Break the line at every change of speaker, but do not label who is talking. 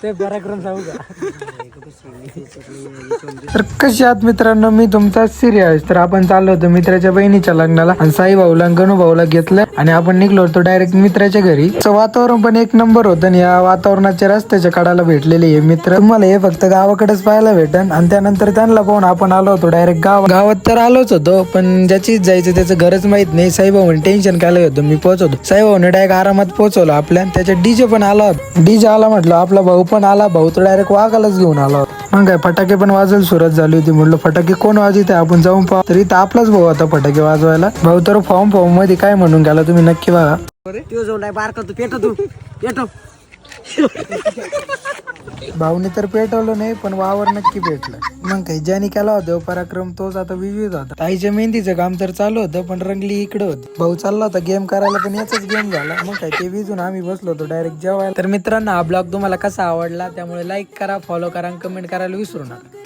ते पराक्रम सांगू का?
तर कशी आहात मित्रांनो, मी तुमचा सिरियस. तर आपण चाललो होतो मित्राच्या बहिणीच्या लग्नाला आणि साई भाऊला आणि गणू भाऊला घेतलं आणि आपण निघलो होतो डायरेक्ट मित्राच्या घरी. वातावरण पण एक नंबर होतं आणि या वातावरणाच्या रस्त्याच्या कडाला भेटलेले हे मित्र तुम्हाला हे फक्त गावाकडेच पाहायला भेटन. आणि त्यानंतर त्यांना पाहून आपण आलो होतो डायरेक्ट गावात तर आलोच होतो, पण ज्याचीच जायचं त्याचं घरच माहित नाही. साई भाऊ टेन्शन काय होतं, मी पोहोचवतो. साई भाऊने डायरेक्ट आरामात पोहोचवलं आपल्या. त्याच्या डीजे पण आला होता, डीजे आला म्हटलं आपला भाऊ पण आला. भाऊ तर डायरेक्ट वाघालाच घेऊन आला होता. मग काय फटाके पण वाजवायला सुरुवात झाली होती. म्हटलं फटाके कोण वाजवते आपण जाऊन पाहू. तरी तर आपलाच भाऊ होता फटाके वाजवायला. भाऊ तर फॉर्म मध्ये काय म्हणून गेला तुम्ही नक्की बघा. भाऊने तर पेटवलं नाही, पण वावर नक्की पेटलं. मग काही ज्याने केला होता पराक्रम तोच आता विजयी होता. ताईच्या मेहंदीचं काम तर चालू होतं, पण रंगली इकडे होती. भाऊ चालला होता गेम करायला, पण याचाच गेम झाला. मग काय ते विजून आम्ही बसलो होतो डायरेक्ट जेवायला. तर मित्रांनो, हा ब्लॉग तुम्हाला कसा आवडला त्यामुळे लाईक करा, फॉलो करा, कमेंट करायला विसरू नका.